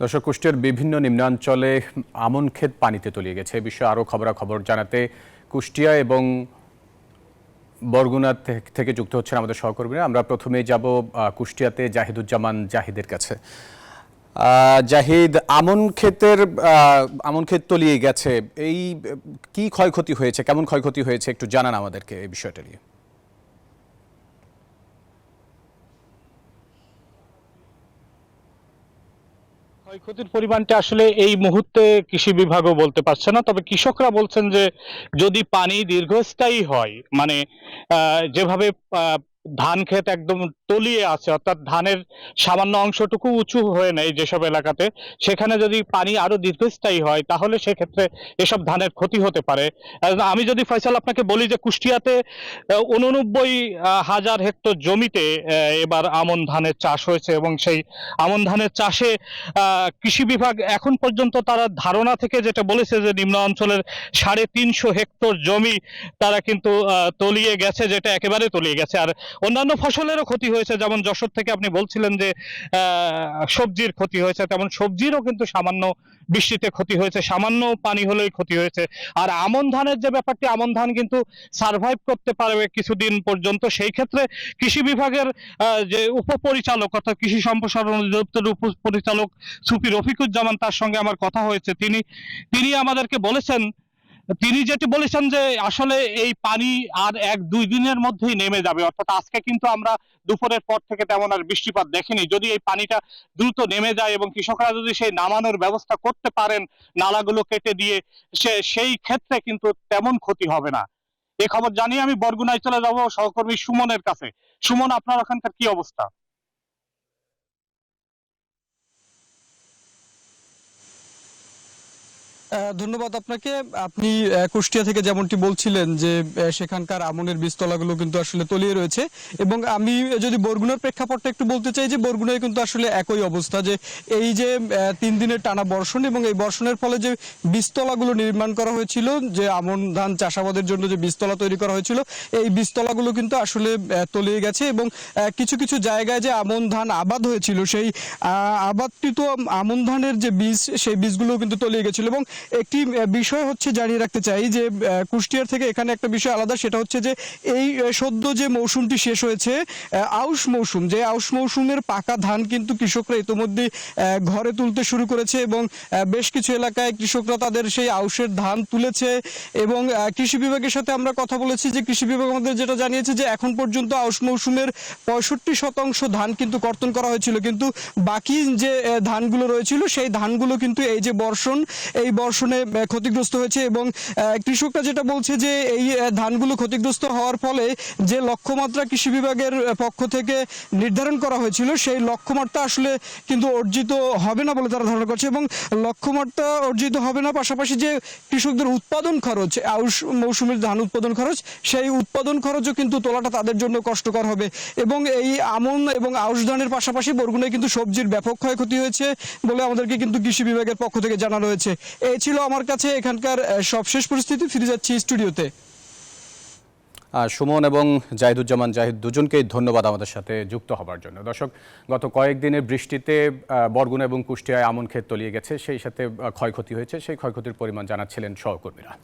দর্শক, কুষ্টিয়ার বিভিন্ন নিম্নাঞ্চলে আমন ক্ষেত পানিতে তলিয়ে গেছে। এ বিষয়ে আরও খবরাখবর জানাতে কুষ্টিয়া এবং বরগুনা থেকে যুক্ত হচ্ছেন আমাদের সহকর্মীরা। আমরা প্রথমেই যাব কুষ্টিয়াতে জাহিদুজ্জামান জাহিদের কাছে। জাহিদ, আমন ক্ষেত তলিয়ে গেছে, এই কি ক্ষয়ক্ষতি হয়েছে, কেমন ক্ষয়ক্ষতি হয়েছে একটু জানান আমাদেরকে এই বিষয়টা নিয়ে। ক্ষয়ক্ষতির পরিমাণটা আসলে এই মুহূর্তে কৃষি বিভাগও বলতে পারছে না, তবে কৃষকরা বলছেন যে যদি পানি দীর্ঘস্থায়ী হয়, মানে যেভাবে ধান ক্ষেত একদম তলিয়ে আছে, অর্থাৎ ধানের সামান্য অংশটুকু উঁচু হয়ে নেই যেসব এলাকাতে, সেখানে যদি পানি আরো দীর্ঘস্থায়ী হয় তাহলে সেক্ষেত্রে এসব ধানের ক্ষতি হতে পারে। আমি যদি ফয়সাল আপনাকে বলি যে কুষ্টিয়াতে 89,000 হেক্টর জমিতে এবার আমন ধানের চাষ হয়েছে, এবং সেই আমন ধানের চাষে কৃষি বিভাগ এখন পর্যন্ত তারা ধারণা থেকে যেটা বলেছে যে নিম্ন অঞ্চলের 350 হেক্টর জমি তারা কিন্তু তলিয়ে গেছে, যেটা একেবারে তলিয়ে গেছে। আর অন্যান্য ফসলেরও ক্ষতি হয়েছে, যেমন যশোর থেকে আপনি বলছিলেন যে সবজির ক্ষতি হয়েছে, তেমন সবজিরও কিন্তু সামান্য বৃষ্টিতে ক্ষতি হয়েছে, সামান্য পানি হলেই ক্ষতি হয়েছে। আর আমন ধানের যে ব্যাপারটি, আমন ধান কিন্তু সার্ভাইভ করতে পারবে কিছুদিন পর্যন্ত। সেই ক্ষেত্রে কৃষি বিভাগের যে উপপরিচালক অর্থাৎ কৃষি সম্প্রসারণ অধিদপ্তরের উপপরিচালক সুফি রফিকুজ্জামান, তার সঙ্গে আমার কথা হয়েছে, তিনি আমাদেরকে বলেছেন, তিনি যেটি বলেছেন যে আসলে এই পানি আর 1-2 দিনের মধ্যেই নেমে যাবে। অর্থাৎ আজকে কিন্তু আমরা দুপুরের পর থেকে তেমন আর বৃষ্টিপাত দেখিনি। যদি এই পানিটা দ্রুত নেমে যায় এবং কৃষকরা যদি সেই নামানোর ব্যবস্থা করতে পারেন, নালাগুলো কেটে দিয়ে, সেই ক্ষেত্রে কিন্তু তেমন ক্ষতি হবে না। এই খবর জানিয়ে আমি বরগুনায় চলে যাব সহকর্মী সুমনের কাছে। সুমন, আপনার ওখানকার কি অবস্থা? ধন্যবাদ আপনাকে। আপনি কুষ্টিয়া থেকে যেমনটি বলছিলেন যে সেখানকার আমনের বীজতলাগুলো কিন্তু আসলে তলিয়ে রয়েছে, এবং আমি যদি বরগুনার প্রেক্ষাপটটা একটু বলতে চাই যে বরগুনায় কিন্তু আসলে একই অবস্থা, যে এই যে 3 দিনের টানা বর্ষণ এবং এই বর্ষণের ফলে যে বীজতলাগুলো নির্মাণ করা হয়েছিল, যে আমন ধান চাষাবাদের জন্য যে বীজতলা তৈরি করা হয়েছিল, এই বীজতলাগুলো কিন্তু আসলে তলিয়ে গেছে, এবং কিছু কিছু জায়গায় যে আমন ধান আবাদ হয়েছিল সেই আবাদকৃত আমন ধানের যে বীজ, সেই বীজগুলো কিন্তু তলিয়ে গেছিল। এবং একটি বিষয় হচ্ছে জানিয়ে রাখতে চাই যে কুষ্টিয়ার থেকে এখানে একটা বিষয় আলাদা, সেটা হচ্ছে যে এই সদ্য যে মৌসুমটি শেষ হয়েছে, আউশ মৌসুম, যে আউশ মৌসুমের পাকা ধান কিন্তু কৃষকরা ইতিমধ্যে ঘরে তুলতে শুরু করেছে, এবং বেশ কিছু এলাকায় কৃষকরা তাদের সেই আউশের ধান তুলেছে। এবং কৃষি বিভাগের সাথে আমরা কথা বলেছি, যে কৃষি বিভাগ আমাদের যেটা জানিয়েছে যে এখন পর্যন্ত আউশ মৌসুমের 65% ধান কিন্তু কর্তন করা হয়েছিল, কিন্তু বাকি যে ধানগুলো রয়েছিল সেই ধানগুলো কিন্তু এই যে এই বর্ষণে ক্ষতিগ্রস্ত হয়েছে। এবং কৃষকরা যেটা বলছে যে এই ধানগুলো ক্ষতিগ্রস্ত হওয়ার ফলে যে লক্ষ্যমাত্রা কৃষি বিভাগের পক্ষ থেকে নির্ধারণ করা হয়েছিল, সেই লক্ষ্যমাত্রা আসলে কিন্তু অর্জিত হবে না বলে তারা ধারণা করছে। এবং লক্ষ্যমাত্রা অর্জিত হবে না, পাশাপাশি যে কৃষকদের উৎপাদন খরচ, আউশ মৌসুমের ধান উৎপাদন খরচ, সেই উৎপাদন খরচও কিন্তু তোলাটা তাদের জন্য কষ্টকর হবে। এবং এই আমন এবং আউশ ধানের পাশাপাশি বরগুনায় কিন্তু সবজির ব্যাপক ক্ষয়ক্ষতি হয়েছে বলে আমাদেরকে কিন্তু কৃষি বিভাগের পক্ষ থেকে জানানো হয়েছে। এই ছিল আমার কাছে এখানকার সবশেষ পরিস্থিতি। ফিরে যাচ্ছি স্টুডিওতে। সুমন এবং জাহিদুজ্জামান জাহিদ, দুজনকেই ধন্যবাদ আমাদের সাথে যুক্ত হবার জন্য। দর্শক, গত কয়েকদিনের বৃষ্টিতে বরগুনা এবং কুষ্টিয়ায় আমন ক্ষেত তলিয়ে গেছে, সেই সাথে ক্ষয়ক্ষতি হয়েছে, সেই ক্ষয়ক্ষতির পরিমাণ জানাচ্ছিলেন সহকর্মীরা।